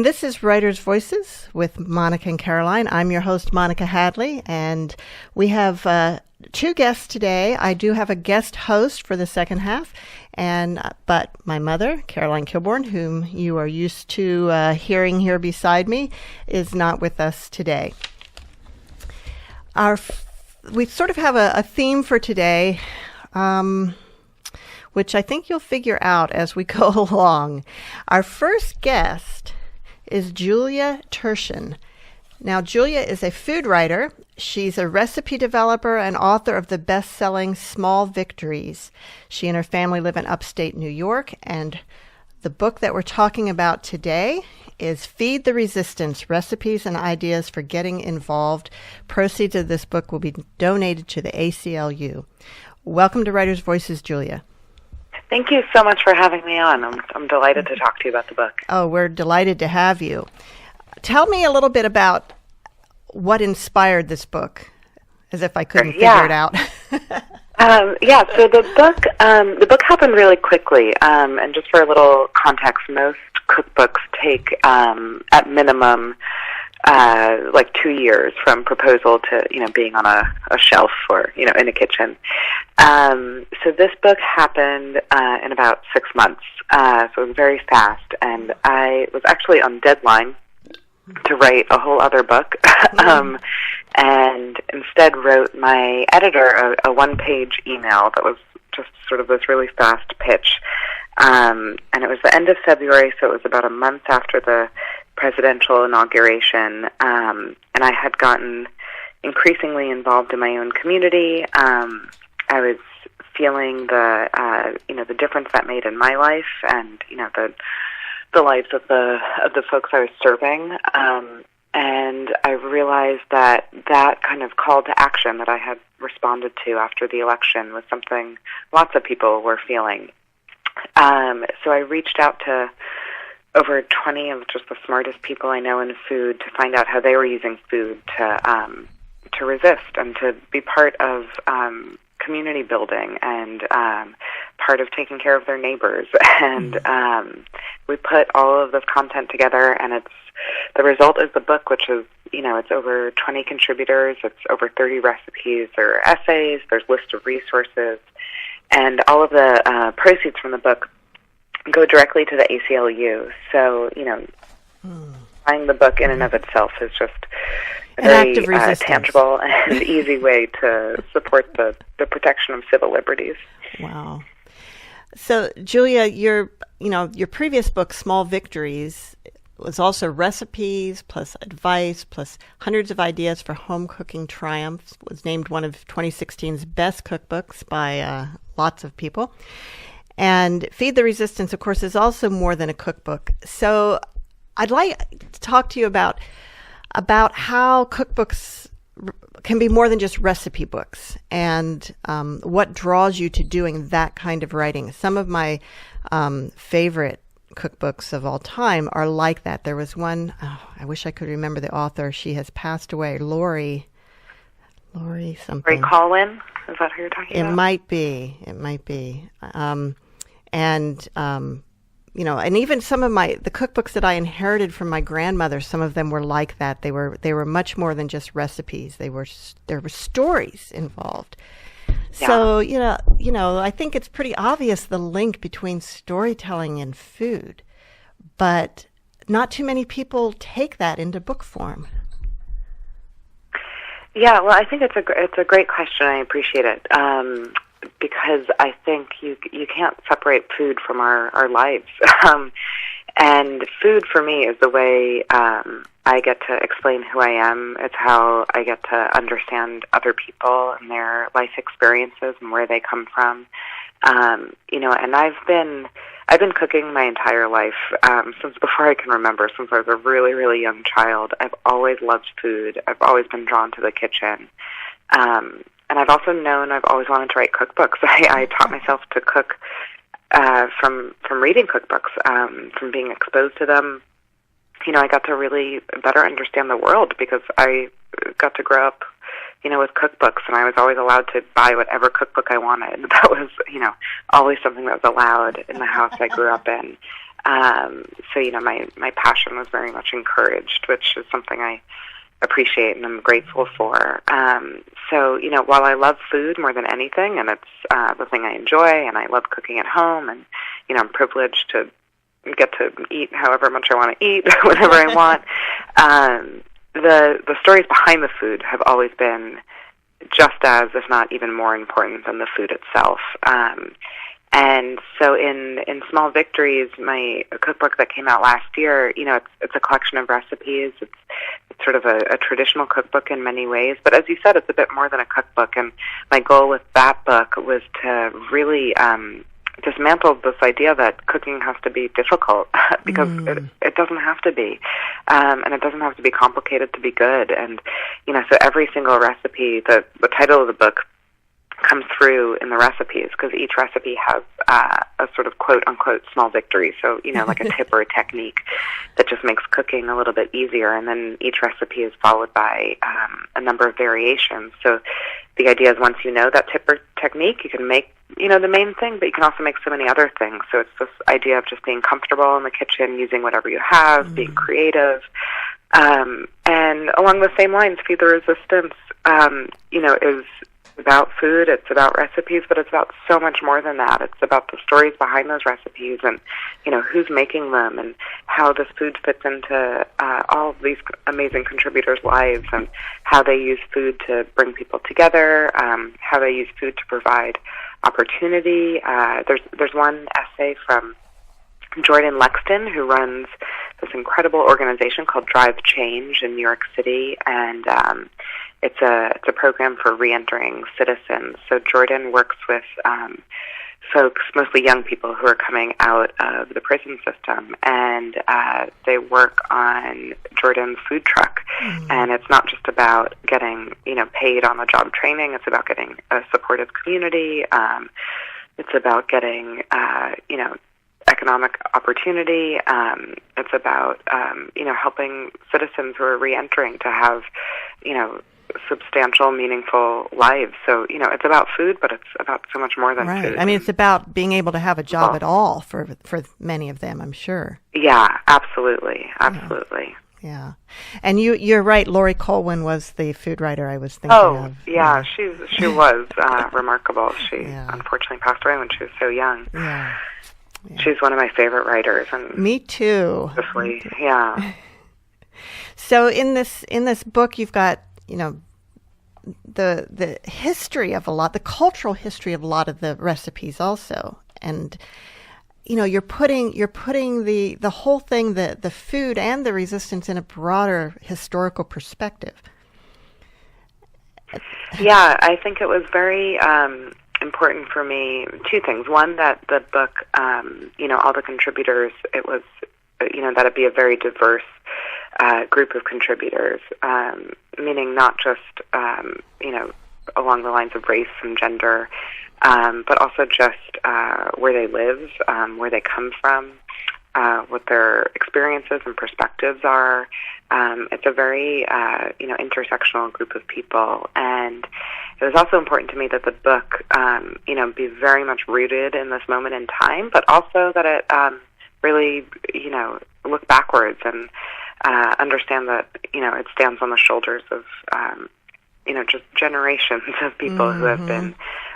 This is Writers' Voices with Monica and Caroline. I'm your host, Monica Hadley, and we have two guests today. I do have a guest host for the second half, but my mother, Caroline Kilborn, whom you are used to hearing here beside me, is not with us today. We sort of have a theme for today, which I think you'll figure out as we go along. Our first guest is Julia Thurshen. Now, Julia is a food writer. She's a recipe developer and author of the best-selling Small Victories. She and her family live in upstate New York, and the book that we're talking about today is Feed the Resistance, Recipes and Ideas for Getting Involved. Proceeds of this book will be donated to the ACLU. Welcome to Writers' Voices, Julia. Thank you so much for having me on. I'm delighted to talk to you about the book. Oh, we're delighted to have you. Tell me a little bit about what inspired this book, as if I couldn't figure it out. So the book happened really quickly. And just for a little context, most cookbooks take, at minimum, like 2 years from proposal to, being on a shelf or, in a kitchen. So this book happened in about 6 months. So it was very fast. And I was actually on deadline to write a whole other book. And instead wrote my editor a one-page email that was just sort of this really fast pitch. And it was the end of February, so it was about a month after the presidential inauguration, and I had gotten increasingly involved in my own community. I was feeling the difference that made in my life, and the lives of the folks I was serving. And I realized that kind of call to action that I had responded to after the election was something lots of people were feeling. So I reached out to over 20 of just the smartest people I know in food to find out how they were using food to resist and to be part of community building and part of taking care of their neighbors. And we put all of this content together, and the result is the book, which is, it's over 20 contributors, it's over 30 recipes, there are essays, there's lists of resources, and all of the proceeds from the book go directly to the ACLU. So, buying the book in and of itself is just a very tangible and easy way to support the protection of civil liberties. Wow. So, Julia, your previous book, Small Victories, was also recipes plus advice plus hundreds of ideas for home cooking triumphs. It was named one of 2016's best cookbooks by lots of people. And Feed the Resistance, of course, is also more than a cookbook. So I'd like to talk to you about how cookbooks can be more than just recipe books and what draws you to doing that kind of writing. Some of my favorite cookbooks of all time are like that. There was one, I wish I could remember the author. She has passed away, Lori something. Lori Colwyn? Is that who you're talking about? It might be. And even some of the cookbooks that I inherited from my grandmother, some of them were like that. They were much more than just recipes. There were stories involved. Yeah. So, I think it's pretty obvious the link between storytelling and food, but not too many people take that into book form. Yeah, well, I think it's a great question. I appreciate it. Because I think you can't separate food from our lives. And food for me is the way I get to explain who I am. It's how I get to understand other people and their life experiences and where they come from. And I've been cooking my entire life, since before I can remember, since I was a really, really young child. I've always loved food. I've always been drawn to the kitchen. And I've also known I've always wanted to write cookbooks. I taught myself to cook from reading cookbooks, from being exposed to them. I got to really better understand the world because I got to grow up, with cookbooks, and I was always allowed to buy whatever cookbook I wanted. That was, always something that was allowed in the house I grew up in. So, my passion was very much encouraged, which is something I appreciate and I'm grateful for. So, while I love food more than anything, and it's the thing I enjoy, and I love cooking at home, and, I'm privileged to get to eat however much I want to eat, whenever I want, the stories behind the food have always been just as, if not even more important than the food itself. And so in Small Victories, my cookbook that came out last year, it's a collection of recipes. It's sort of a traditional cookbook in many ways. But as you said, it's a bit more than a cookbook. And my goal with that book was to really dismantle this idea that cooking has to be difficult, because it doesn't have to be. And it doesn't have to be complicated to be good. And, so every single recipe, the title of the book comes through in the recipes, because each recipe has a sort of quote-unquote small victory, so, like a tip or a technique that just makes cooking a little bit easier, and then each recipe is followed by a number of variations. So the idea is once you know that tip or technique, you can make, the main thing, but you can also make so many other things. So it's this idea of just being comfortable in the kitchen, using whatever you have, being creative. And along the same lines, Feed the Resistance, is about food, it's about recipes, but it's about so much more than that. It's about the stories behind those recipes, and who's making them, and how this food fits into all of these amazing contributors' lives, and how they use food to bring people together, how they use food to provide opportunity. There's one essay from Jordan Lexton, who runs this incredible organization called Drive Change in New York City, and it's a program for reentering citizens. So Jordan works with folks, mostly young people, who are coming out of the prison system, and they work on Jordan's food truck. And it's not just about getting paid on the job training. It's about getting a supportive community. It's about getting economic opportunity. It's about helping citizens who are reentering to have substantial, meaningful lives. So, it's about food, but it's about so much more than food. I mean, it's about being able to have a job at all for many of them, I'm sure. Yeah, absolutely. Yeah. And you're right, Lori Colwyn was the food writer I was thinking of. Oh, yeah, she was remarkable. She unfortunately passed away when she was so young. Yeah. She's one of my favorite writers. And me too. Yeah. So in this book, you've got the history of the cultural history of a lot of the recipes also, and you're putting the whole thing, the food and the resistance, in a broader historical perspective. Yeah, I think it was very important for me, two things. One, that the book, all the contributors, it was, that it be a very diverse group of contributors, meaning not just, along the lines of race and gender, but also just where they live, where they come from, what their experiences and perspectives are. It's a very, intersectional group of people, and it was also important to me that the book, be very much rooted in this moment in time, but also that it really, look backwards and understand that, it stands on the shoulders of, just generations of people who have been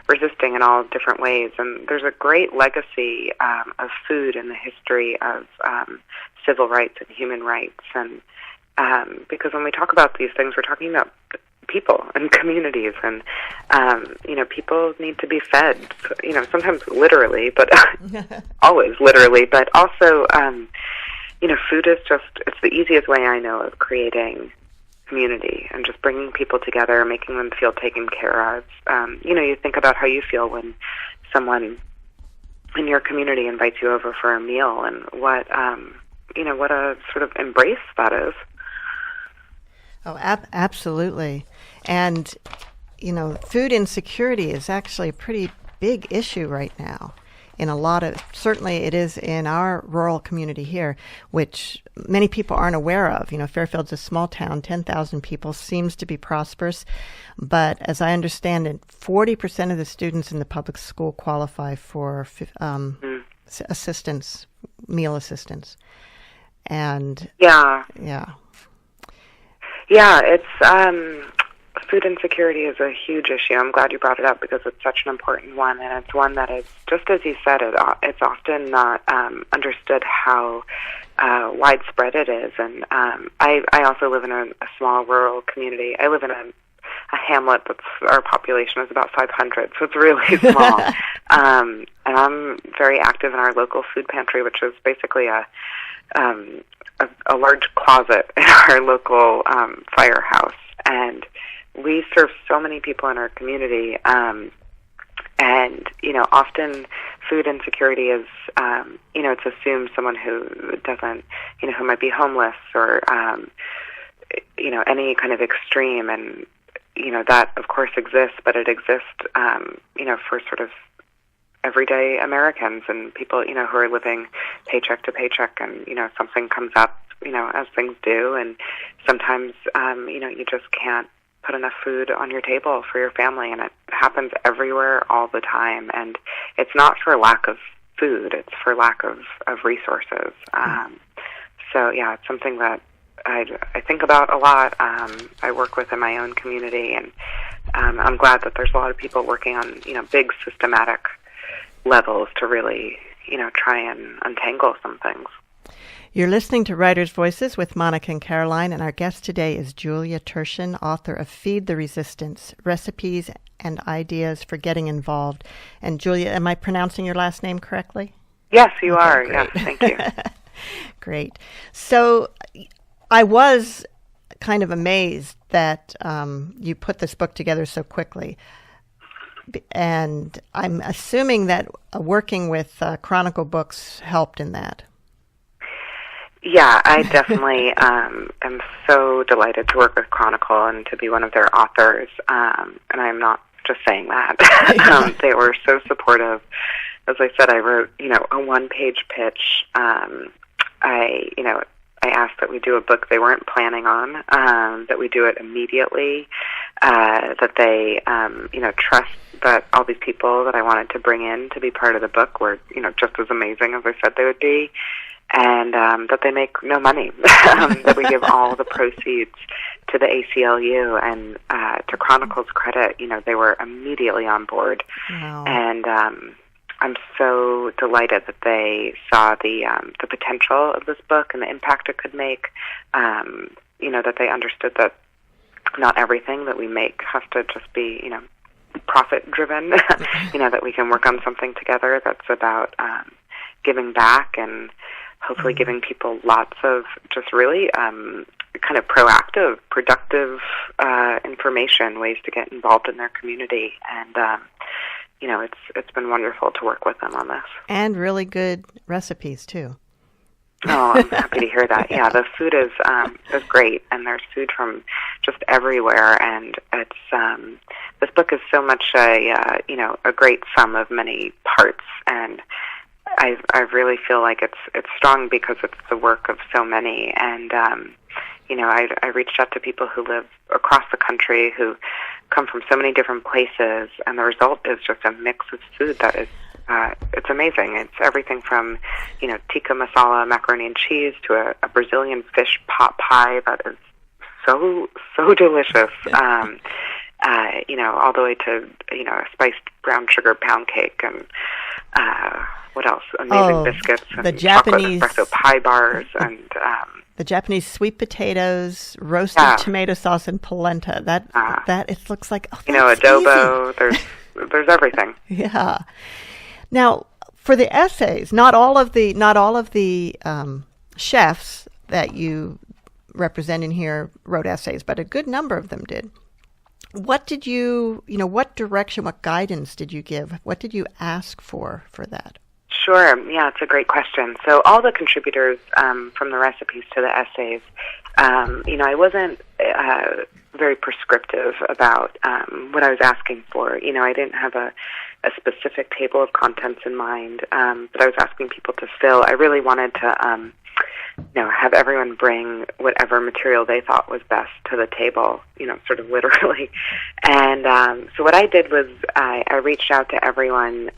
resisting in all different ways. And there's a great legacy of food in the history of civil rights and human rights. And because when we talk about these things, we're talking about people and communities, and people need to be fed, sometimes literally, but always literally, but also food is it's the easiest way I know of creating community and just bringing people together, making them feel taken care of. You think about how you feel when someone in your community invites you over for a meal, and what a sort of embrace that is. Oh, absolutely. And, food insecurity is actually a pretty big issue right now. Certainly it is in our rural community here, which many people aren't aware of. Fairfield's a small town, 10,000 people, seems to be prosperous. But as I understand it, 40% of the students in the public school qualify for assistance, meal assistance. And yeah, it's food insecurity is a huge issue. I'm glad you brought it up because it's such an important one, and it's one that is, just as you said, it's often not understood how widespread it is. And I also live in a small rural community. I live in a hamlet our population is about 500, so it's really small. And I'm very active in our local food pantry, which is basically a large closet in our local firehouse. And we serve so many people in our community, and often food insecurity is, it's assumed someone who doesn't, who might be homeless or, any kind of extreme, and that of course exists, but it exists, for sort of everyday Americans and people, who are living paycheck to paycheck, and something comes up, as things do, and sometimes, you just can't put enough food on your table for your family, and it happens everywhere all the time. And it's not for lack of food; it's for lack of resources. So yeah, it's something that I think about a lot. I work with in my own community, and I'm glad that there's a lot of people working on big systematic levels to really try and untangle some things. You're listening to Writers' Voices with Monica and Caroline, and our guest today is Julia Thurshen, author of Feed the Resistance, Recipes and Ideas for Getting Involved. And Julia, am I pronouncing your last name correctly? Yes, you are. Great. Yes, thank you. Great. So I was kind of amazed that you put this book together so quickly. And I'm assuming that working with Chronicle Books helped in that. Yeah, I definitely am so delighted to work with Chronicle and to be one of their authors. And I'm not just saying that. They were so supportive. As I said, I wrote, a one-page pitch. I asked that we do a book they weren't planning on, that we do it immediately, that they, trust that all these people that I wanted to bring in to be part of the book were, just as amazing as I said they would be. And that they make no money, that we give all the proceeds to the ACLU. And to Chronicle's credit, they were immediately on board. Wow. And I'm so delighted that they saw the potential of this book and the impact it could make. That they understood that not everything that we make has to just be, profit driven. That we can work on something together that's about giving back and hopefully giving people lots of just really kind of proactive, productive information, ways to get involved in their community. And, it's been wonderful to work with them on this. And really good recipes, too. Oh, I'm happy to hear that. Yeah, the food is great, and there's food from just everywhere. And it's this book is so much a great sum of many parts, and I really feel like it's strong because it's the work of so many. And I reached out to people who live across the country who come from so many different places, and the result is just a mix of food that is it's amazing. It's everything from tikka masala macaroni and cheese to a Brazilian fish pot pie that is so delicious. All the way to a spiced brown sugar pound cake and what else? Amazing biscuits and the Japanese chocolate espresso pie bars and the Japanese sweet potatoes, roasted tomato sauce, and polenta. That it looks like adobo. Easy. There's everything. Yeah. Now, for the essays, not all of the chefs that you represent in here wrote essays, but a good number of them did. What did what direction, what guidance did you give? What did you ask for that? Sure. Yeah, it's a great question. So all the contributors from the recipes to the essays, I wasn't very prescriptive about what I was asking for. I didn't have a specific table of contents in mind, but I was asking people to fill. I really wanted to have everyone bring whatever material they thought was best to the table, sort of literally. And so what I did was I reached out to everyone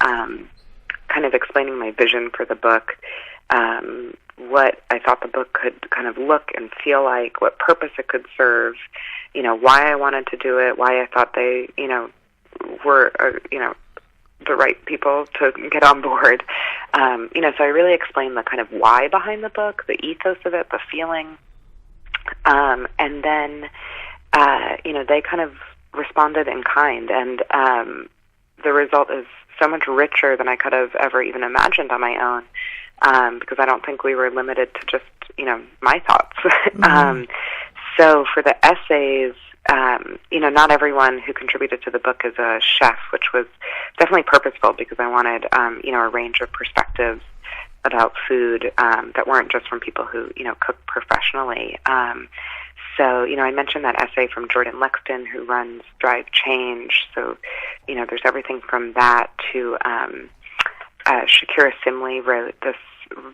kind of explaining my vision for the book, what I thought the book could kind of look and feel like, what purpose it could serve, why I wanted to do it, why I thought they, were, the right people to get on board. So I really explained the kind of why behind the book, the ethos of it, the feeling. And then, they kind of responded in kind. And the result is so much richer than I could have ever even imagined on my own, because I don't think we were limited to just, my thoughts. Mm-hmm. So for the essays, not everyone who contributed to the book is a chef, which was definitely purposeful because I wanted, a range of perspectives about food that weren't just from people who, cook professionally. So, I mentioned that essay from Jordan Lexton, who runs Drive Change. So, there's everything from that to Shakira Simley wrote this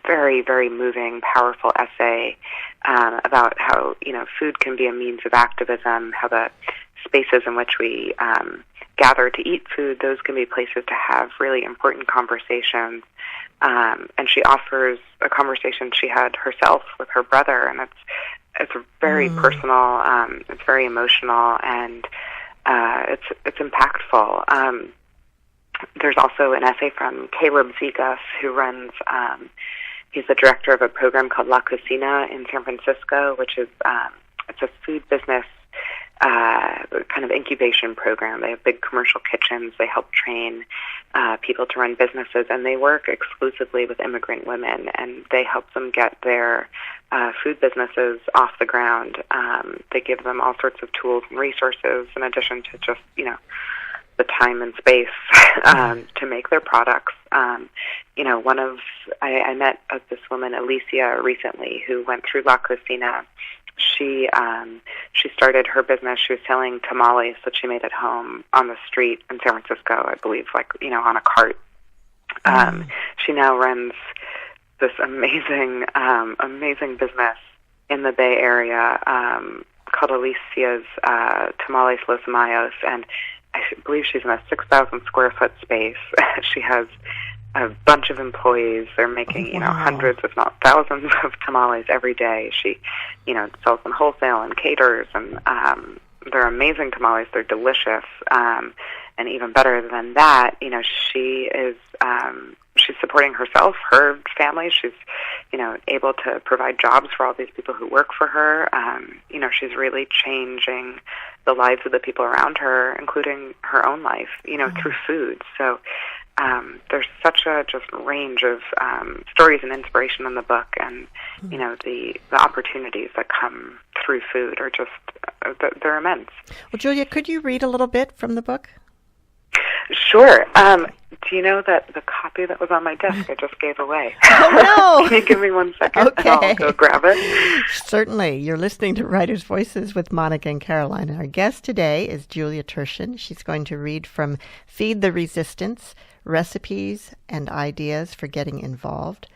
very, very moving, powerful essay about how, food can be a means of activism, how the spaces in which we gather to eat food, those can be places to have really important conversations. And she offers a conversation she had herself with her brother, and it's very personal, it's very emotional, and it's impactful. There's also an essay from Caleb Zegas, who runs, he's the director of a program called La Cocina in San Francisco, which is, it's a food business kind of incubation program. They have big commercial kitchens. They help train people to run businesses, and they work exclusively with immigrant women, and they help them get their food businesses off the ground. They give them all sorts of tools and resources in addition to just, the time and space to make their products. I met this woman, Alicia, recently, who went through La Cocina. She started her business. She was selling tamales that she made at home on the street in San Francisco, I believe, on a cart. She now runs this amazing business in the Bay Area called Alicia's Tamales Los Mayos, and I believe she's in a 6,000 square foot space. She has a bunch of employees. They're making, hundreds, if not thousands, of tamales every day. She, sells them wholesale and caters, and they're amazing tamales. They're delicious. And even better than that, she is, she's supporting herself, her family. She's, able to provide jobs for all these people who work for her. She's really changing the lives of the people around her, including her own life, through food. So there's such a just range of stories and inspiration in the book, and the opportunities that come through food are just they're immense. Well, Julia, could you read a little bit from the book? Sure. Do you know that the copy that was on my desk I just gave away? Oh, no! Can you give me 1 second? Okay. And I'll go grab it. Certainly. You're listening to Writers' Voices with Monica and Caroline. Our guest today is Julia Thurshen. She's going to read from Feed the Resistance, Recipes and Ideas for Getting Involved.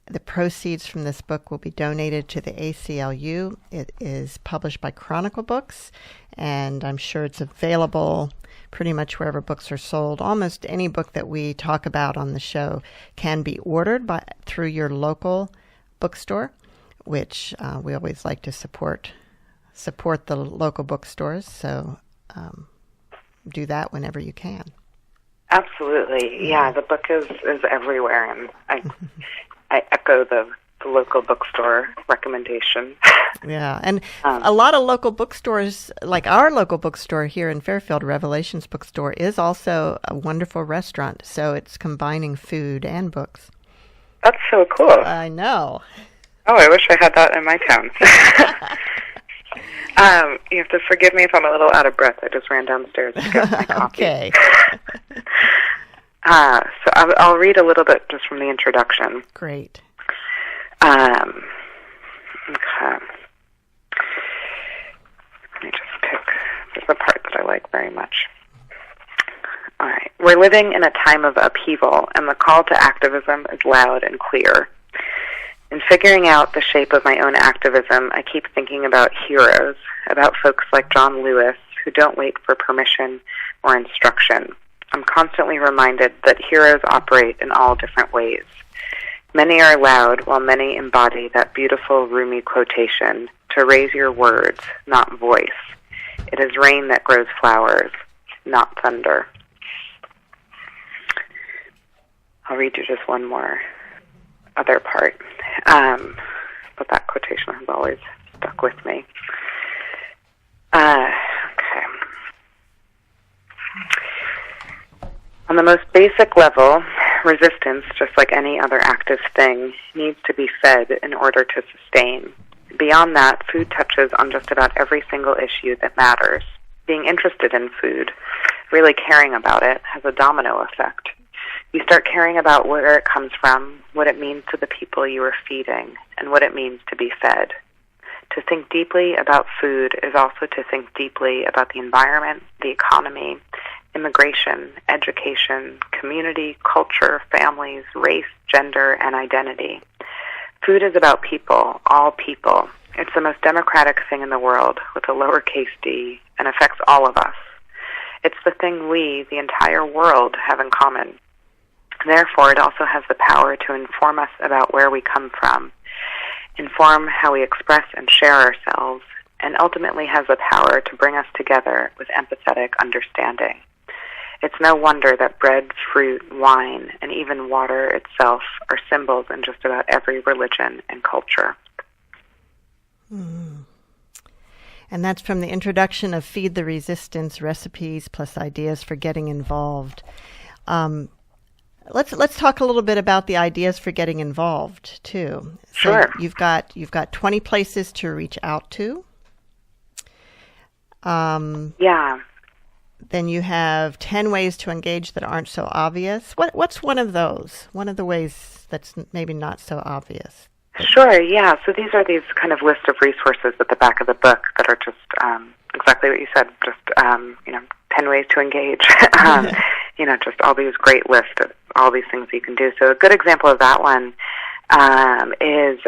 The proceeds from this book will be donated to the ACLU. It is published by Chronicle Books, and I'm sure it's available pretty much wherever books are sold. Almost any book that we talk about on the show can be ordered through your local bookstore, which we always like to support the local bookstores. So do that whenever you can. Absolutely, yeah. The book is everywhere, and I echo the local bookstore recommendation. Yeah, and a lot of local bookstores, like our local bookstore here in Fairfield, Revelations Bookstore, is also a wonderful restaurant. So it's combining food and books. That's so cool. I know. Oh, I wish I had that in my town. You have to forgive me if I'm a little out of breath. I just ran downstairs to get my coffee. Okay. So I'll read a little bit just from the introduction. Great. Okay. Let me just pick. There's a part that I like very much. All right. We're living in a time of upheaval, and the call to activism is loud and clear. In figuring out the shape of my own activism, I keep thinking about heroes, about folks like John Lewis, who don't wait for permission or instruction, I'm constantly reminded that heroes operate in all different ways. Many are loud, while many embody that beautiful Rumi quotation, to raise your words, not voice. It is rain that grows flowers, not thunder. I'll read you just one more other part. But that quotation has always stuck with me. Okay. On the most basic level, resistance, just like any other active thing, needs to be fed in order to sustain. Beyond that, food touches on just about every single issue that matters. Being interested in food, really caring about it, has a domino effect. You start caring about where it comes from, what it means to the people you are feeding, and what it means to be fed. To think deeply about food is also to think deeply about the environment, the economy, immigration, education, community, culture, families, race, gender, and identity. Food is about people, all people. It's the most democratic thing in the world, with a lowercase d, and affects all of us. It's the thing we, the entire world, have in common. Therefore, it also has the power to inform us about where we come from, inform how we express and share ourselves, and ultimately has the power to bring us together with empathetic understanding. It's no wonder that bread, fruit, wine, and even water itself are symbols in just about every religion and culture. Mm. And that's from the introduction of Feed the Resistance, Recipes plus Ideas for Getting Involved. Let's talk a little bit about the ideas for getting involved too. So sure. You've got 20 places to reach out to. Yeah. Then you have 10 ways to engage that aren't so obvious. What's one of those? One of the ways that's maybe not so obvious? Sure, yeah. So these are these kind of list of resources at the back of the book that are just exactly what you said, just, 10 ways to engage. Just all these great lists of all these things you can do. So a good example of that one is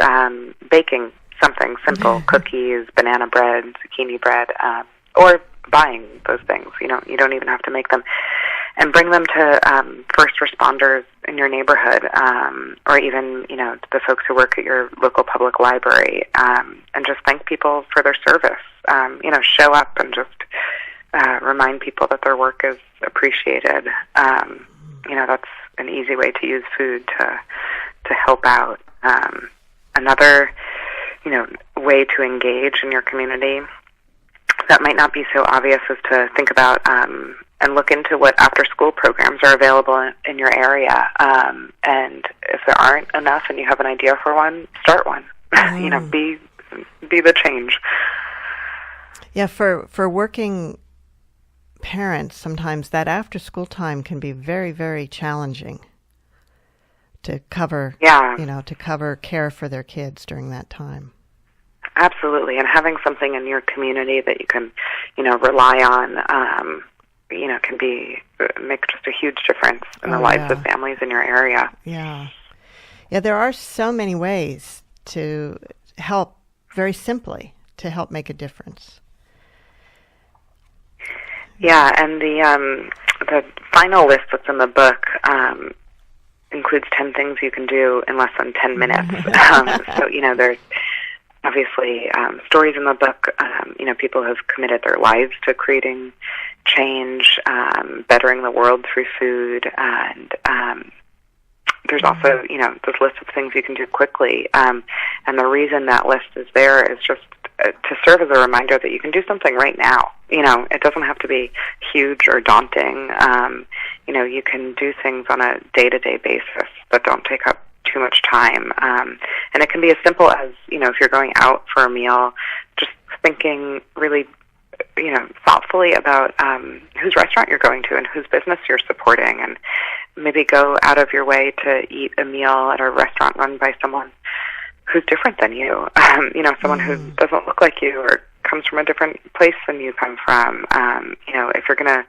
baking something simple, cookies, banana bread, zucchini bread, or buying those things. You don't even have to make them. And bring them to first responders in your neighborhood, or even, the folks who work at your local public library, and just thank people for their service. Show up and just remind people that their work is appreciated. That's an easy way to use food to help out. Another, way to engage in your community that might not be so obvious is to think about and look into what after-school programs are available in your area. And if there aren't enough and you have an idea for one, start one. Be the change. Yeah, for working parents, sometimes that after-school time can be very, very challenging to cover. Yeah. To cover care for their kids during that time. Absolutely, and having something in your community that you can, rely on, can make just a huge difference in the lives of families in your area. Yeah. Yeah, there are so many ways to help, very simply, to help make a difference. Yeah, and the final list that's in the book includes 10 things you can do in less than 10 minutes. So, there's obviously stories in the book. People have committed their lives to creating change, bettering the world through food, and there's also, this list of things you can do quickly. And the reason that list is there is just to serve as a reminder that you can do something right now. It doesn't have to be huge or daunting. You can do things on a day-to-day basis that don't take up too much time. And it can be as simple as, if you're going out for a meal, just thinking really, thoughtfully about whose restaurant you're going to and whose business you're supporting, and maybe go out of your way to eat a meal at a restaurant run by someone who's different than you, someone who doesn't look like you or comes from a different place than you come from. If you're going to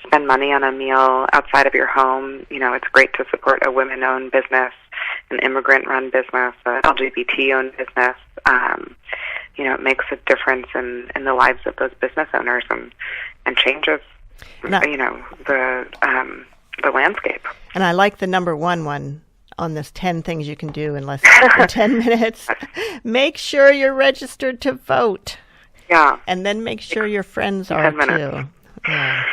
spend money on a meal outside of your home, it's great to support a women-owned business, an immigrant-run business, an LGBT-owned business. It makes a difference in the lives of those business owners and changes the landscape. And I like the number one on this 10 things you can do in less than 10 minutes. Make sure you're registered to vote. Yeah. And then make sure your friends are too. Yeah.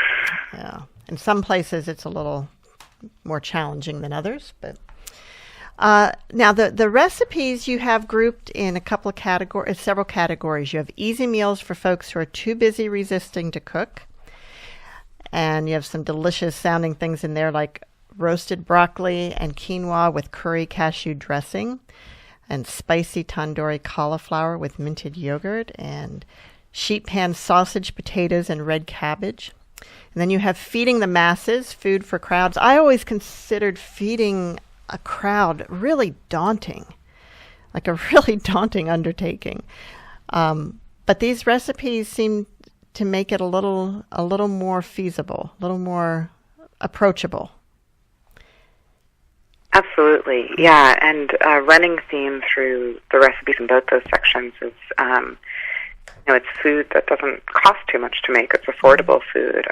Yeah. In some places it's a little more challenging than others, but now the recipes you have grouped in a couple of categories, several categories. You have easy meals for folks who are too busy resisting to cook. And you have some delicious sounding things in there like roasted broccoli and quinoa with curry cashew dressing, and spicy tandoori cauliflower with minted yogurt, and sheet pan sausage, potatoes, and red cabbage. And then you have feeding the masses, food for crowds. I always considered feeding a crowd really daunting, like a really daunting undertaking. But these recipes seem to make it a little more feasible, a little more approachable. Absolutely, yeah. And running theme through the recipes in both those sections is, it's food that doesn't cost too much to make. It's affordable food.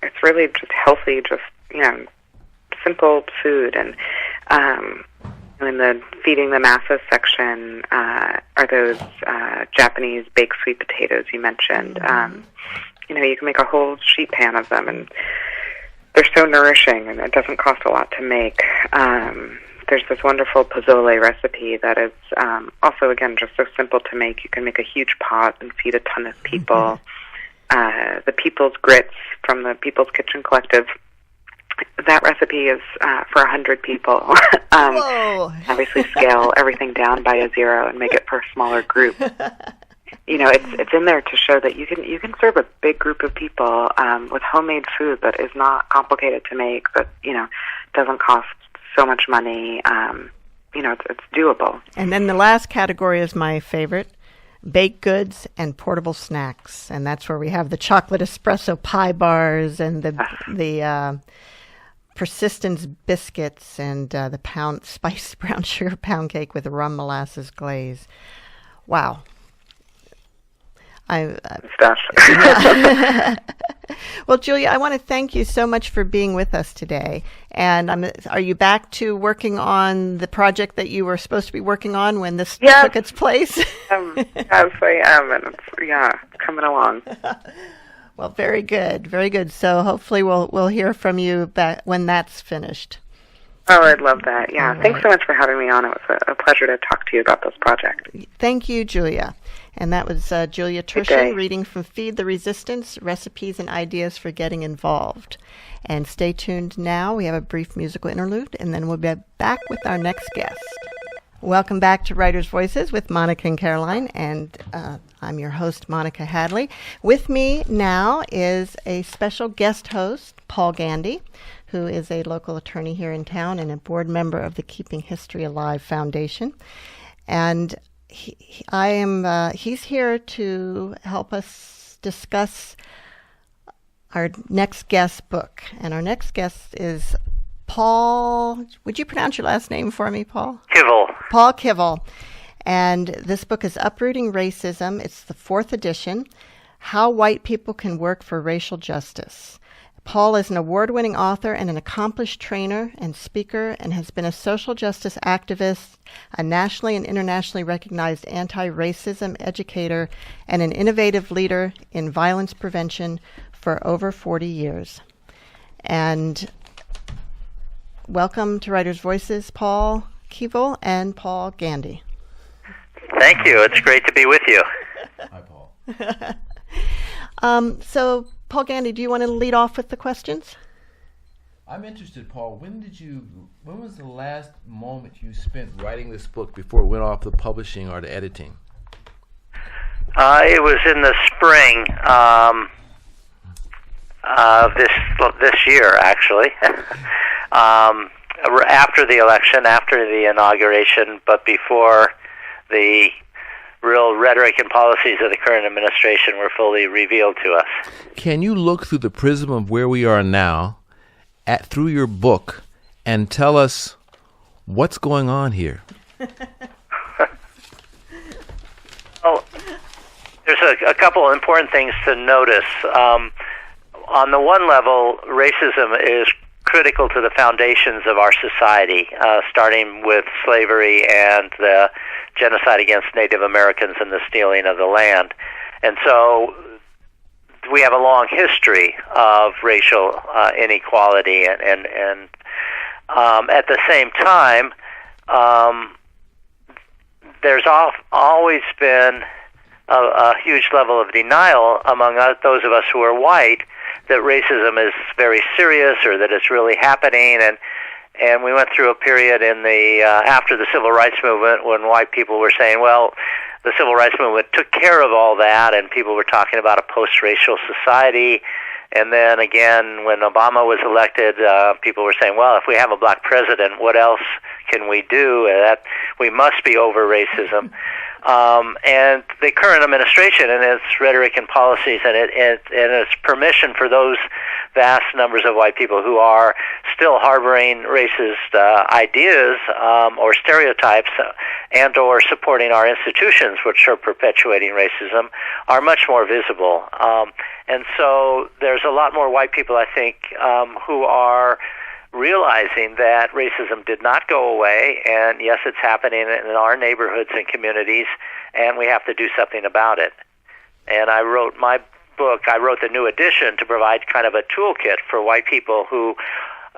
It's really just healthy, just simple food. And in the feeding the masses section are those Japanese baked sweet potatoes you mentioned. You can make a whole sheet pan of them, and they're so nourishing, and it doesn't cost a lot to make. There's this wonderful pozole recipe that is also, again, just so simple to make. You can make a huge pot and feed a ton of people. The People's Grits from the People's Kitchen Collective, that recipe is for 100 people. Obviously scale everything down by a 0 and make it for a smaller group. It's in there to show that you can serve a big group of people with homemade food that is not complicated to make, that doesn't cost so much money. It's doable. And then the last category is my favorite: baked goods and portable snacks, and that's where we have the chocolate espresso pie bars and the persistence biscuits and the spiced brown sugar pound cake with rum molasses glaze. Wow. Stuff. Well, Julia, I want to thank you so much for being with us today. And are you back to working on the project that you were supposed to be working on when this took its place? Yes, I am, and it's coming along. Well, very good, very good. So hopefully we'll hear from you back when that's finished. Oh, I'd love that. Yeah, thanks so much for having me on. It was a pleasure to talk to you about this project. Thank you, Julia. And that was Julia Thurshen reading from Feed the Resistance, Recipes and Ideas for Getting Involved. And stay tuned now. We have a brief musical interlude, and then we'll be back with our next guest. Welcome back to Writers' Voices with Monica and Caroline, and I'm your host, Monica Hadley. With me now is a special guest host, Paul Gandy, who is a local attorney here in town and a board member of the Keeping History Alive Foundation. And he's here to help us discuss our next guest book. And our next guest is Paul. Would you pronounce your last name for me, Paul? Kivel. Paul Kivel. And this book is Uprooting Racism. It's the 4th edition, How White People Can Work for Racial Justice. Paul is an award-winning author and an accomplished trainer and speaker, and has been a social justice activist, a nationally and internationally recognized anti-racism educator, and an innovative leader in violence prevention for over 40 years. And welcome to Writers' Voices, Paul Kivel and Paul Gandy. Thank you. It's great to be with you. Hi, Paul. So, Paul Gandy, do you want to lead off with the questions? I'm interested, Paul. When was the last moment you spent writing this book before it went off the publishing or the editing? It was in the spring of this year, actually. After the election, after the inauguration, but before the real rhetoric and policies of the current administration were fully revealed to us. Can you look through the prism of where we are now, through your book, and tell us what's going on here? Well, there's a couple of important things to notice. on the one level, racism is critical to the foundations of our society, starting with slavery and the genocide against Native Americans and the stealing of the land. And so we have a long history of racial inequality, and at the same time, there's always been a huge level of denial among those of us who are white that racism is very serious or that it's really happening. And we went through a period in the after the Civil Rights Movement when white people were saying, well, the Civil Rights Movement took care of all that, and people were talking about a post-racial society. And then again, when Obama was elected, people were saying, well, if we have a black president, what else can we do? That we must be over racism. And the current administration and its rhetoric and policies and its permission for those vast numbers of white people who are still harboring racist ideas or stereotypes and or supporting our institutions, which are perpetuating racism, are much more visible. And so there's a lot more white people, I think, who are realizing that racism did not go away, and yes, it's happening in our neighborhoods and communities, and we have to do something about it. And I wrote my book, I wrote the new edition to provide kind of a toolkit for white people who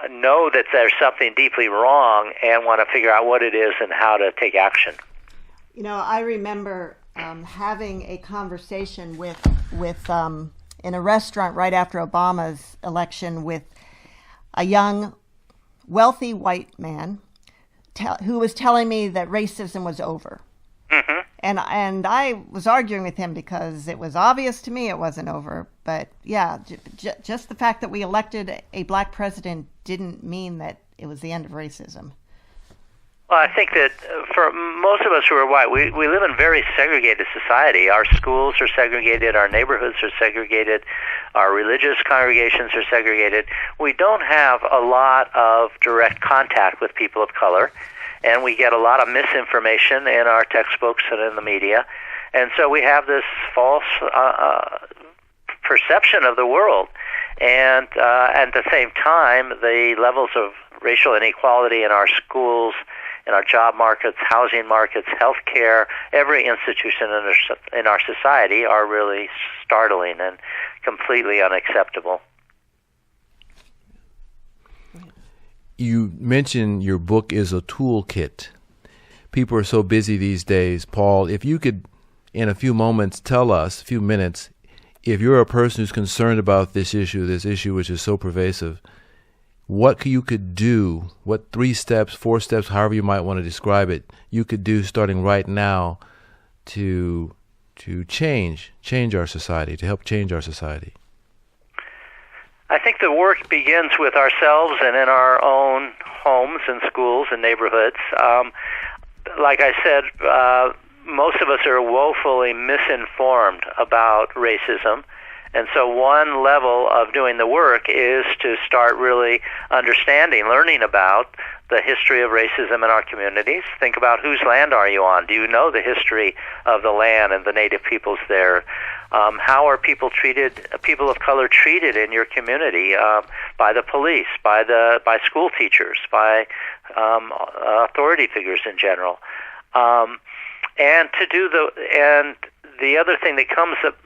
know that there's something deeply wrong and want to figure out what it is and how to take action. You know, I remember having a conversation with in a restaurant right after Obama's election with a young, wealthy white man who was telling me that racism was over. Mm-hmm. And I was arguing with him because it was obvious to me it wasn't over. But yeah, just the fact that we elected a black president didn't mean that it was the end of racism. Well, I think that for most of us who are white, we live in a very segregated society. Our schools are segregated, our neighborhoods are segregated, our religious congregations are segregated. We don't have a lot of direct contact with people of color, and we get a lot of misinformation in our textbooks and in the media. And so we have this false perception of the world. And at the same time, the levels of racial inequality in our schools, in our job markets, housing markets, healthcare, every institution in our society are really startling and completely unacceptable. You mentioned your book is a toolkit. People are so busy these days. Paul, if you could, in a few moments, tell us, a few minutes, if you're a person who's concerned about this issue which is so pervasive, what you could do, what 3 steps, 4 steps, however you might want to describe it, you could do starting right now to change our society, to help change our society? I think the work begins with ourselves and in our own homes and schools and neighborhoods. Like I said, most of us are woefully misinformed about racism. And so one level of doing the work is to start really understanding, learning about the history of racism in our communities. Think about whose land are you on? Do you know the history of the land and the native peoples there? How are people of color treated in your community by the police, by school teachers, by authority figures in general? And the other thing that comes up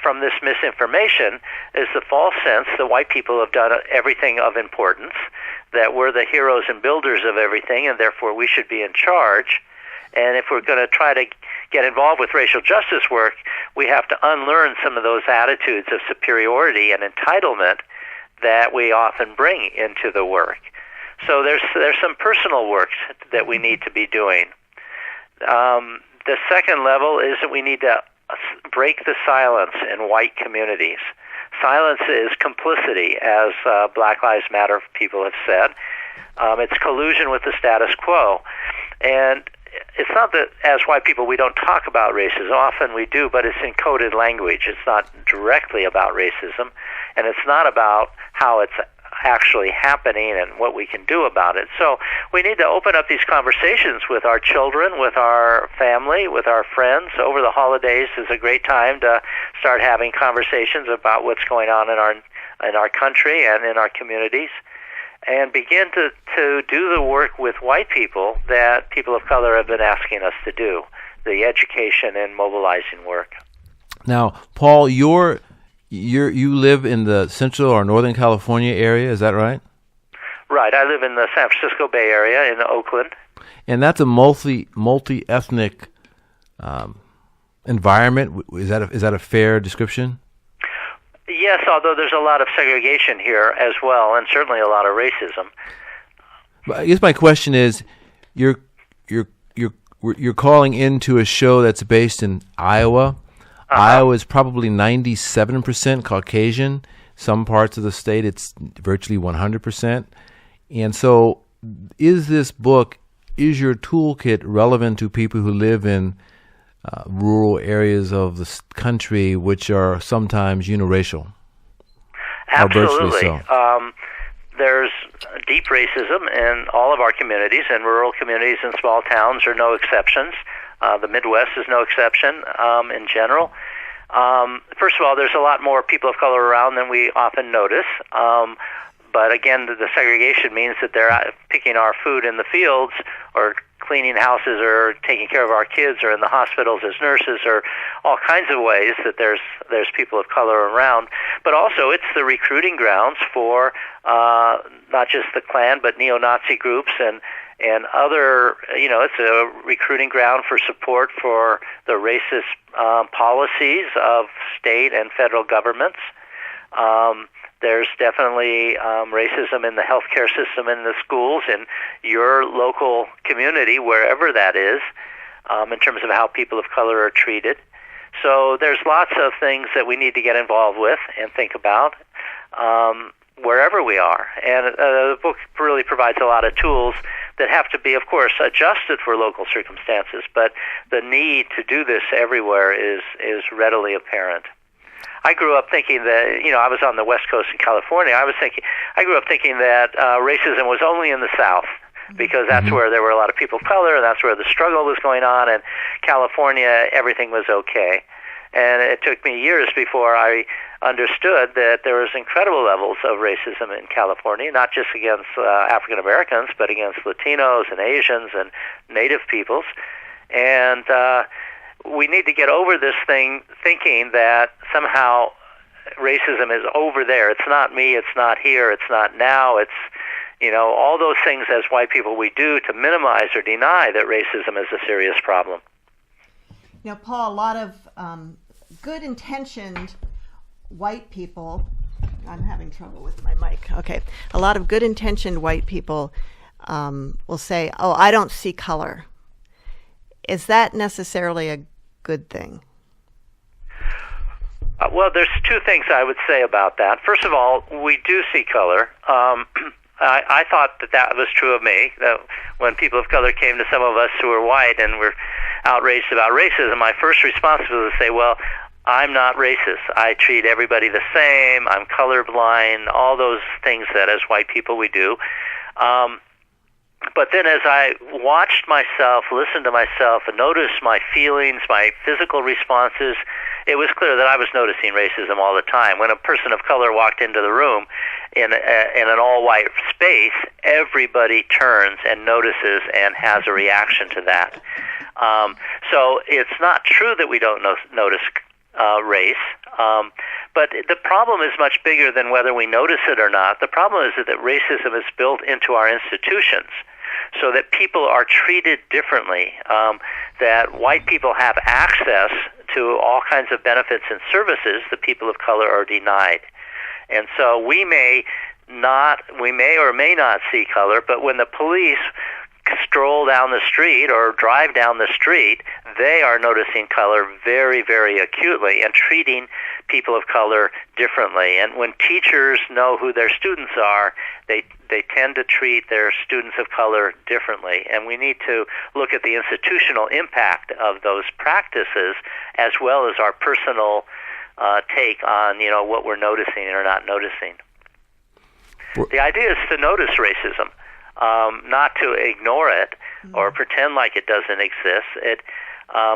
from this misinformation is the false sense that white people have done everything of importance, that we're the heroes and builders of everything, and therefore we should be in charge. And if we're going to try to get involved with racial justice work, we have to unlearn some of those attitudes of superiority and entitlement that we often bring into the work. So there's some personal work that we need to be doing. The second level is that we need to break the silence in white communities. Silence is complicity, as Black Lives Matter people have said. It's collusion with the status quo. And it's not that as white people we don't talk about racism. Often we do, but it's in coded language. It's not directly about racism, and it's not about how it's actually happening and what we can do about it. So we need to open up these conversations with our children, with our family, with our friends. Over the holidays is a great time to start having conversations about what's going on in our in our country and in our communities, and begin to do the work with white people that people of color have been asking us to do, the education and mobilizing work. Now, Paul, you live in the Central or Northern California area, is that right? Right. I live in the San Francisco Bay Area in Oakland. And that's a multi-ethnic environment. Is that a fair description? Yes, although there's a lot of segregation here as well, and certainly a lot of racism. But I guess my question is, you're calling into a show that's based in Iowa. Uh-huh. Iowa is probably 97% Caucasian. Some parts of the state, it's virtually 100%. And so, is your toolkit relevant to people who live in rural areas of the country, which are sometimes uniracial? Absolutely. Or virtually so? There's deep racism in all of our communities, and rural communities and small towns are no exceptions. The Midwest is no exception in general. First of all, there's a lot more people of color around than we often notice. But again, the segregation means that they're picking our food in the fields, or cleaning houses, or taking care of our kids, or in the hospitals as nurses, or all kinds of ways that there's people of color around. But also, it's the recruiting grounds for not just the Klan, but neo-Nazi groups and other. It's a recruiting ground for support for the racist policies of state and federal governments. There's definitely racism in the healthcare system, in the schools, in your local community, wherever that is, in terms of how people of color are treated. So there's lots of things that we need to get involved with and think about wherever we are. And the book really provides a lot of tools that have to be, of course, adjusted for local circumstances, but the need to do this everywhere is readily apparent. I grew up thinking that, I was on the West Coast in California. I grew up thinking that racism was only in the South, because that's where there were a lot of people of color, and that's where the struggle was going on, and California, everything was okay. And it took me years before I understood that there was incredible levels of racism in California, not just against African Americans, but against Latinos and Asians and Native peoples. And we need to get over this thing, thinking that somehow racism is over there. It's not me, it's not here, it's not now, it's, all those things as white people we do to minimize or deny that racism is a serious problem. Now, Paul, a lot of good-intentioned white people, I'm having trouble with my mic. Okay. A lot of good-intentioned white people will say, oh, I don't see color. Is that necessarily a good thing? Well, there's two things I would say about that. First of all, we do see color. I thought that was true of me. That when people of color came to some of us who were white and were outraged about racism, my first response was to say, well, I'm not racist. I treat everybody the same. I'm colorblind, all those things that as white people we do. But then as I watched myself, listened to myself, and noticed my feelings, my physical responses, it was clear that I was noticing racism all the time. When a person of color walked into the room in an all-white space, everybody turns and notices and has a reaction to that. So it's not true that we don't notice race, but the problem is much bigger than whether we notice it or not. The problem is that racism is built into our institutions, so that people are treated differently, that white people have access to all kinds of benefits and services that people of color are denied. And so we may or may not see color, but when the police stroll down the street or drive down the street, they are noticing color very, very acutely and treating people of color differently. And when teachers know who their students are, they tend to treat their students of color differently. And we need to look at the institutional impact of those practices as well as our personal take on, what we're noticing or not noticing. The idea is to notice racism. Not to ignore it or pretend like it doesn't exist.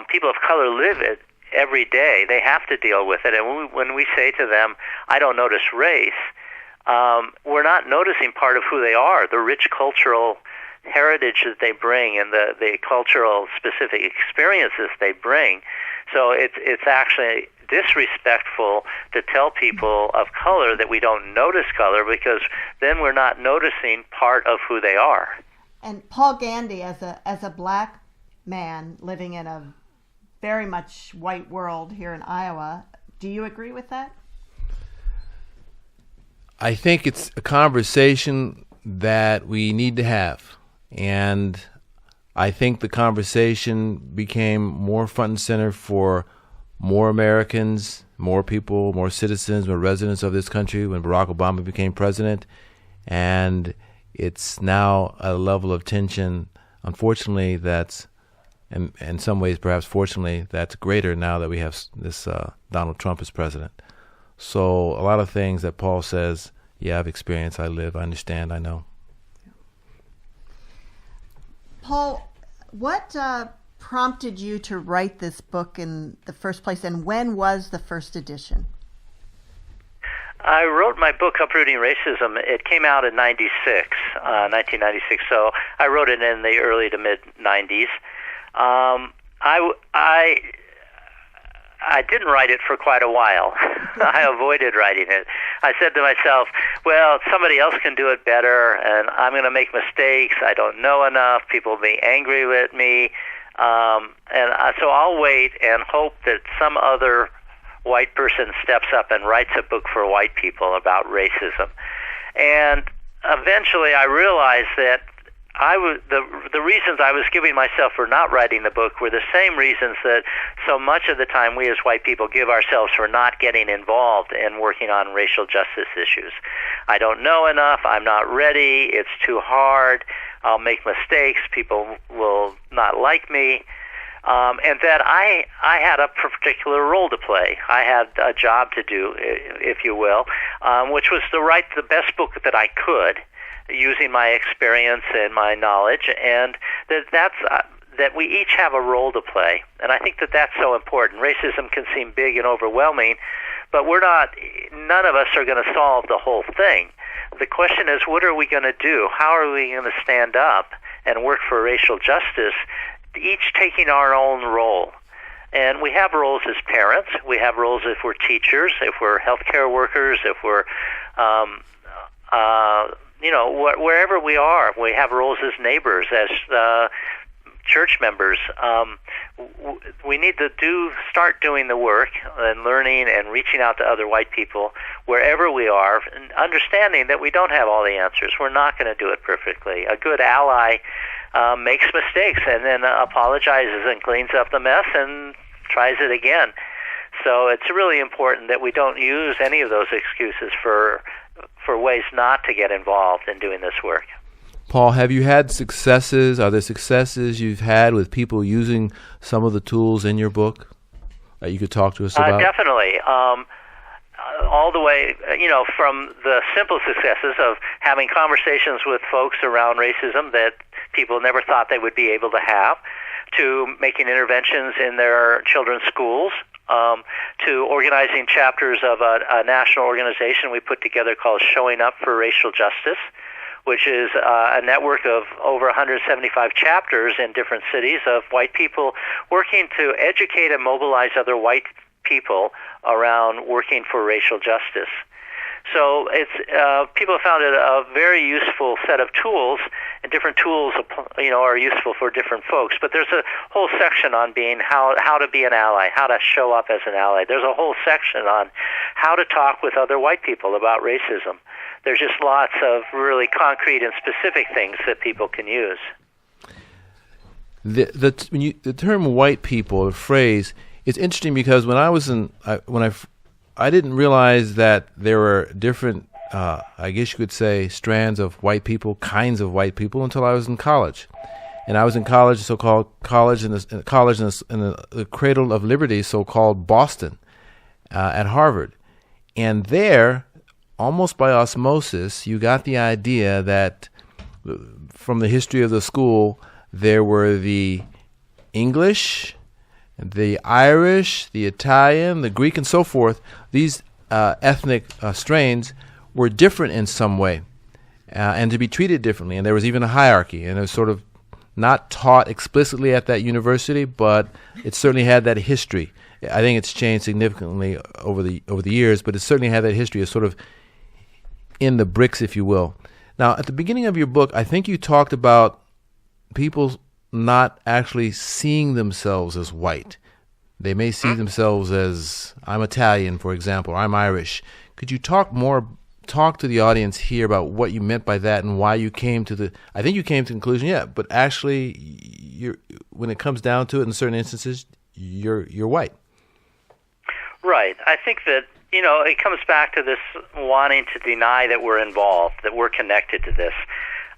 People of color live every day. They have to deal with it. And when we say to them, I don't notice race, we're not noticing part of who they are, the rich cultural heritage that they bring and the cultural specific experiences they bring. So it's actually disrespectful to tell people of color that we don't notice color, because then we're not noticing part of who they are. And Paul Gandy, as a black man living in a very much white world here in Iowa, do you agree with that? I think it's a conversation that we need to have. And I think the conversation became more front and center for more Americans, more people, more citizens, more residents of this country when Barack Obama became president. And it's now a level of tension, unfortunately, that's, and in some ways, perhaps fortunately, that's greater now that we have this Donald Trump as president. So a lot of things that Paul says, yeah, I've experienced, I live, I understand, I know. Paul, what prompted you to write this book in the first place, and when was the first edition? I wrote my book, Uprooting Racism. It came out in 1996, so I wrote it in the early to mid-'90s. I didn't write it for quite a while. I avoided writing it. I said to myself, well, somebody else can do it better, and I'm going to make mistakes. I don't know enough. People will be angry with me. So I'll wait and hope that some other white person steps up and writes a book for white people about racism. And eventually I realized that the reasons I was giving myself for not writing the book were the same reasons that so much of the time we as white people give ourselves for not getting involved in working on racial justice issues. I don't know enough, I'm not ready, it's too hard, I'll make mistakes, people will not like me. And that I had a particular role to play. I had a job to do, if you will, which was to write the best book that I could, using my experience and my knowledge, and that we each have a role to play. And I think that that's so important. Racism can seem big and overwhelming, but none of us are going to solve the whole thing. The question is, what are we going to do? How are we going to stand up and work for racial justice, each taking our own role? And we have roles as parents. We have roles if we're teachers, if we're healthcare workers, if we're wherever we are. We have roles as neighbors, as church members. We need to start doing the work and learning and reaching out to other white people wherever we are, and understanding that we don't have all the answers. We're not going to do it perfectly. A good ally makes mistakes and then apologizes and cleans up the mess and tries it again. So it's really important that we don't use any of those excuses for ways not to get involved in doing this work. Paul, have you had successes? Are there successes you've had with people using some of the tools in your book that you could talk to us about? Definitely. All the way, from the simple successes of having conversations with folks around racism that people never thought they would be able to have, to making interventions in their children's schools, to organizing chapters of a national organization we put together called Showing Up for Racial Justice, which is a network of over 175 chapters in different cities of white people working to educate and mobilize other white people around working for racial justice. So it's people have found it a very useful set of tools, and different tools are useful for different folks. But there's a whole section on how to be an ally, how to show up as an ally. There's a whole section on how to talk with other white people about racism. There's just lots of really concrete and specific things that people can use. The term "white people," the phrase, it's interesting because when I was I didn't realize that there were different, I guess you could say, strands of white people, kinds of white people, until I was in college. And I was in college, so-called college, in the cradle of liberty, so-called Boston, at Harvard. And there, almost by osmosis, you got the idea that from the history of the school, there were the English, the Irish, the Italian, the Greek, and so forth, these ethnic strains were different in some way and to be treated differently. And there was even a hierarchy, and it was sort of not taught explicitly at that university, but it certainly had that history. I think it's changed significantly over the years, but it certainly had that history of sort of in the bricks, if you will. Now, at the beginning of your book, I think you talked about people not actually seeing themselves as white. They may see themselves as, I'm Italian, for example, or I'm Irish. Could you talk to the audience here about what you meant by that and why you came to I think you came to the conclusion, but actually, when it comes down to it, in certain instances, you're white. Right. I think that, it comes back to this wanting to deny that we're involved, that we're connected to this.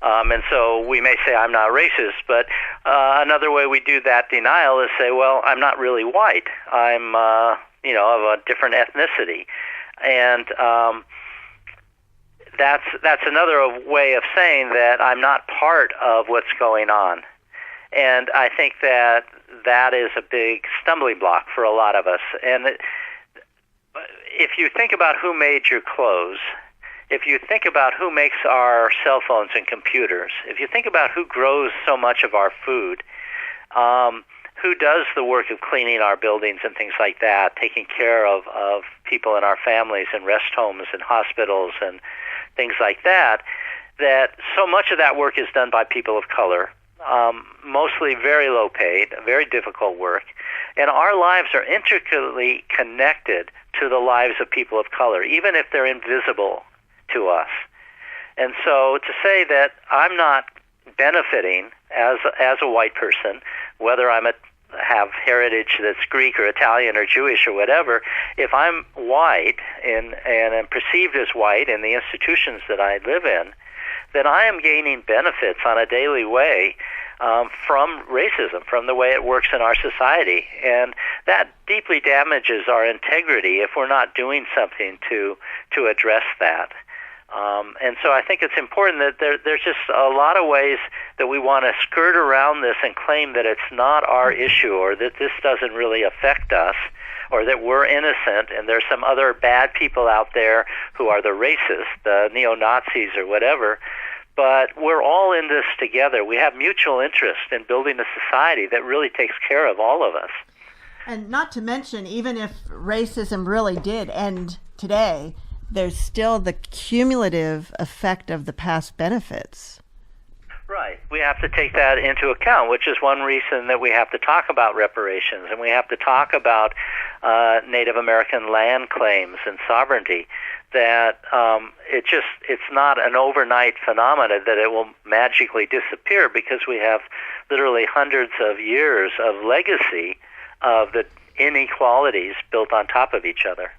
And so we may say, I'm not racist, but another way we do that denial is say, well, I'm not really white. I'm, of a different ethnicity. And that's another way of saying that I'm not part of what's going on. And I think that is a big stumbling block for a lot of us. And if you think about who made your clothes, if you think about who makes our cell phones and computers, if you think about who grows so much of our food, who does the work of cleaning our buildings and things like that, taking care of people in our families and rest homes and hospitals and things like that, that so much of that work is done by people of color, mostly very low paid, very difficult work. And our lives are intricately connected to the lives of people of color, even if they're invisible to us. And so to say that I'm not benefiting as a white person, whether have heritage that's Greek or Italian or Jewish or whatever, if I'm white and am perceived as white in the institutions that I live in, then I am gaining benefits on a daily way from racism, from the way it works in our society. And that deeply damages our integrity if we're not doing something to address that. And so I think it's important that there's just a lot of ways that we want to skirt around this and claim that it's not our issue, or that this doesn't really affect us, or that we're innocent and there's some other bad people out there who are the racists, the neo-Nazis or whatever. But we're all in this together. We have mutual interest in building a society that really takes care of all of us. And not to mention, even if racism really did end today, there's still the cumulative effect of the past benefits. Right. We have to take that into account, which is one reason that we have to talk about reparations, and we have to talk about Native American land claims and sovereignty, that it's not an overnight phenomenon that it will magically disappear, because we have literally hundreds of years of legacy of the inequalities built on top of each other.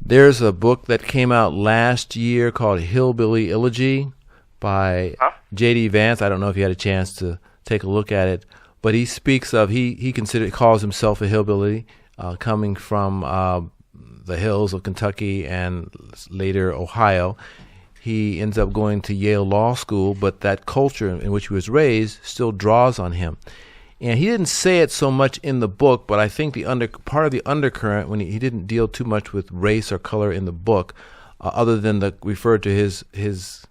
There's a book that came out last year called Hillbilly Elegy by J.D. Vance. I don't know if you had a chance to take a look at it, but he speaks of, he calls himself a hillbilly, coming from the hills of Kentucky and later Ohio. He ends up going to Yale Law School, but that culture in which he was raised still draws on him. And he didn't say it so much in the book, but I think part of the undercurrent, when he didn't deal too much with race or color in the book, other than refer to his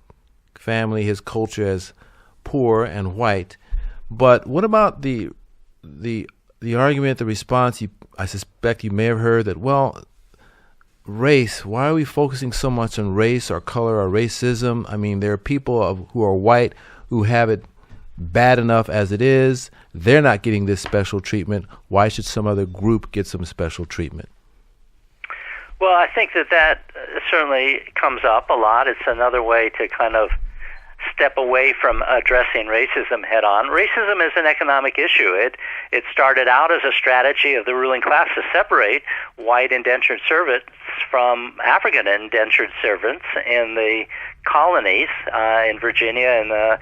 family, his culture as poor and white. But what about the argument, the response? I suspect you may have heard that, well, race, why are we focusing so much on race or color or racism? I mean, there are people who are white who have it bad enough as it is. They're not getting this special treatment. Why should some other group get some special treatment? Well, I think that certainly comes up a lot. It's another way to kind of step away from addressing racism head on. Racism is an economic issue. It started out as a strategy of the ruling class to separate white indentured servants from African indentured servants in the colonies in Virginia in the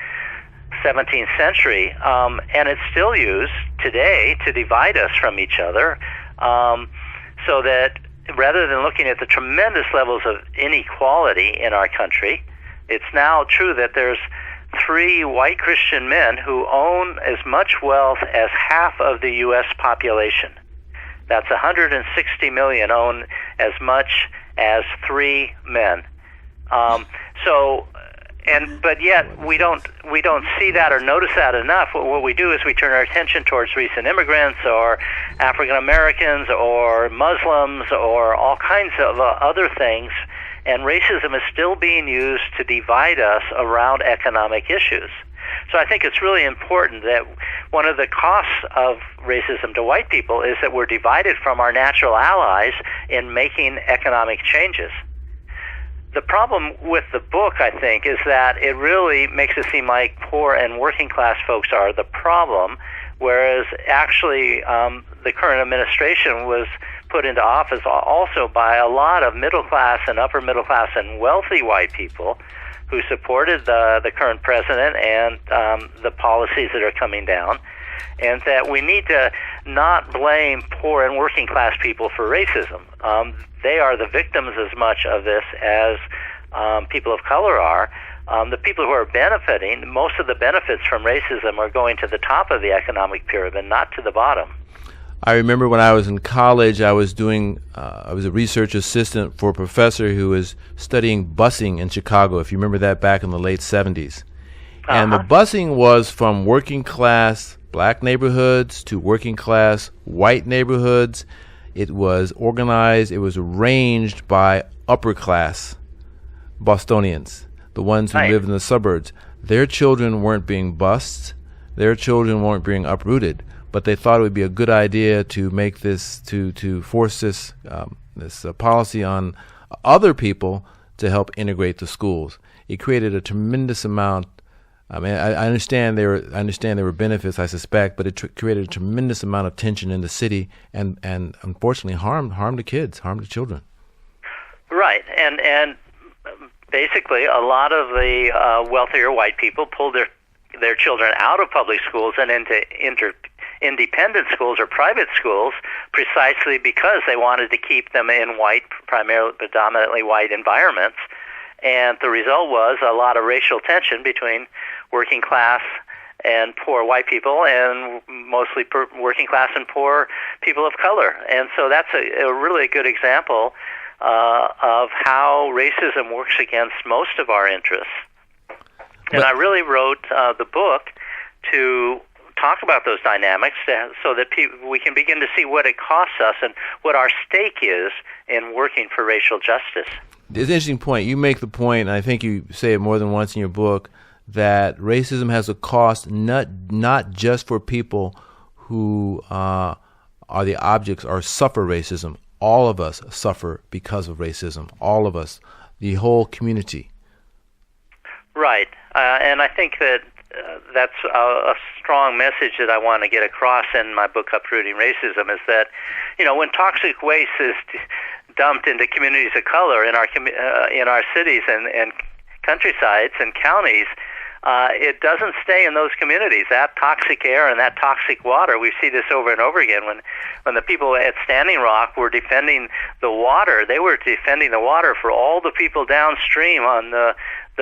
17th century, and it's still used today to divide us from each other, so that rather than looking at the tremendous levels of inequality in our country, it's now true that there's three white Christian men who own as much wealth as half of the U.S. population. That's 160 million own as much as three men. But yet we don't see that or notice that enough. What we do is we turn our attention towards recent immigrants or African Americans or Muslims or all kinds of other things, and racism is still being used to divide us around economic issues. So I think it's really important that one of the costs of racism to white people is that we're divided from our natural allies in making economic changes. The problem with the book, I think, is that it really makes it seem like poor and working class folks are the problem, whereas actually the current administration was put into office also by a lot of middle class and upper middle class and wealthy white people who supported the current president and the policies that are coming down, and that we need to not blame poor and working class people for racism. They are the victims as much of this as people of color are. The people who are benefiting, most of the benefits from racism are going to the top of the economic pyramid, not to the bottom. I remember when I was in college, I was a research assistant for a professor who was studying busing in Chicago, if you remember that, back in the late 70s. And the busing was from working class black neighborhoods to working class white neighborhoods. It was organized, it was arranged by upper class Bostonians, the ones who lived in the suburbs. Their children weren't being bused, their children weren't being uprooted, but they thought it would be a good idea to make this, to force this policy on other people to help integrate the schools. It created a tremendous amount. I mean, I understand there were benefits, I suspect, but it created a tremendous amount of tension in the city, and unfortunately harmed the kids, harmed the children. Right, and basically a lot of the wealthier white people pulled their children out of public schools and into independent schools or private schools precisely because they wanted to keep them in predominantly white environments. And the result was a lot of racial tension between working class and poor white people, and mostly working class and poor people of color. And so that's a really good example of how racism works against most of our interests. And I really wrote the book to talk about those dynamics so that we can begin to see what it costs us and what our stake is in working for racial justice. It's an interesting point. You make the point, and I think you say it more than once in your book, that racism has a cost not just for people who are the objects or suffer racism. All of us suffer because of racism. All of us, the whole community. Right. And I think that that's a strong message that I want to get across in my book, Uprooting Racism, is that, when toxic waste is dumped into communities of color in our cities and countrysides and counties, it doesn't stay in those communities. That toxic air and that toxic water, we see this over and over again. When the people at Standing Rock were defending the water, they were defending the water for all the people downstream on the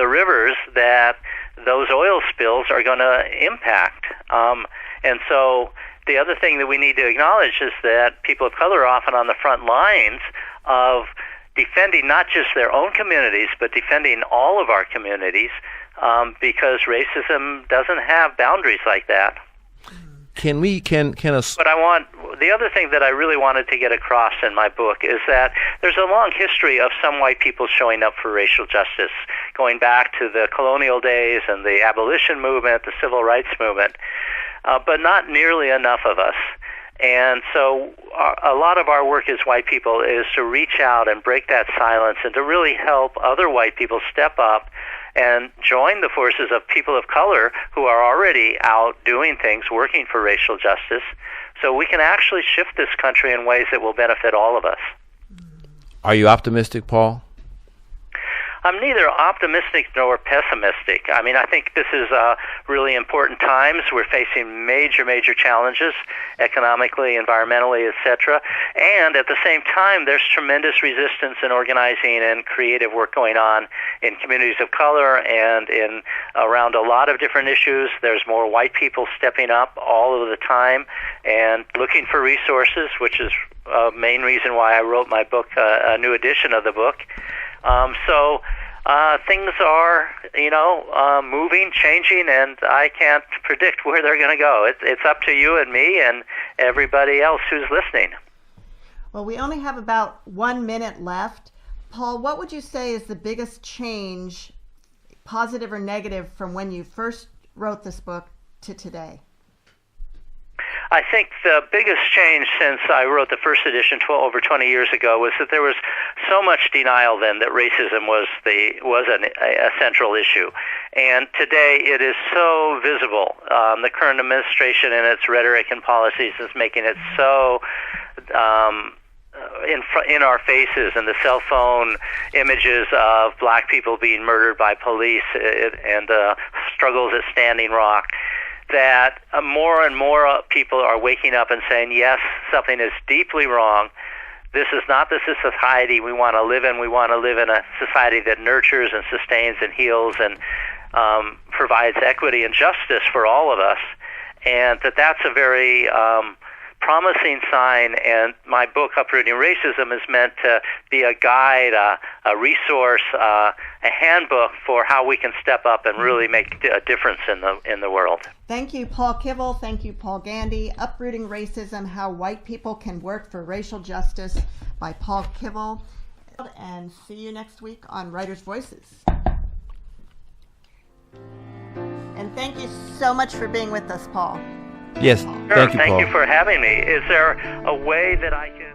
rivers that those oil spills are going to impact. And so the other thing that we need to acknowledge is that people of color are often on the front lines of defending not just their own communities, but defending all of our communities, because racism doesn't have boundaries like that. But the other thing that I really wanted to get across in my book is that there's a long history of some white people showing up for racial justice, going back to the colonial days and the abolition movement, the civil rights movement, but not nearly enough of us. And so a lot of our work as white people is to reach out and break that silence and to really help other white people step up and join the forces of people of color who are already out doing things, working for racial justice, so we can actually shift this country in ways that will benefit all of us. Are you optimistic, Paul? I'm neither optimistic nor pessimistic. I mean, I think this is really important times. We're facing major, major challenges economically, environmentally, etc. And at the same time, there's tremendous resistance and organizing and creative work going on in communities of color and in around a lot of different issues. There's more white people stepping up all of the time and looking for resources, which is a main reason why I wrote my book, a new edition of the book. So things are, moving, changing, and I can't predict where they're going to go. It's up to you and me and everybody else who's listening. Well, we only have about 1 minute left. Paul, what would you say is the biggest change, positive or negative, from when you first wrote this book to today? I think the biggest change since I wrote the first edition over 20 years ago was that there was so much denial then that racism was a central issue. And today it is so visible. The current administration and its rhetoric and policies is making it so in our faces, and the cell phone images of black people being murdered by police and the struggles at Standing Rock, that more and more people are waking up and saying, yes, something is deeply wrong. This is not the society we want to live in. We want to live in a society that nurtures and sustains and heals and provides equity and justice for all of us. And that's a very promising sign, and my book, Uprooting Racism, is meant to be a guide, a resource, a handbook for how we can step up and really make a difference in the world. Thank you, Paul Kivel. Thank you, Paul Gandy. Uprooting Racism, How White People Can Work for Racial Justice by Paul Kivel. And see you next week on Writers' Voices. And thank you so much for being with us, Paul. Yes, Sure, thank you, Paul. Thank you for having me. Is there a way that I can...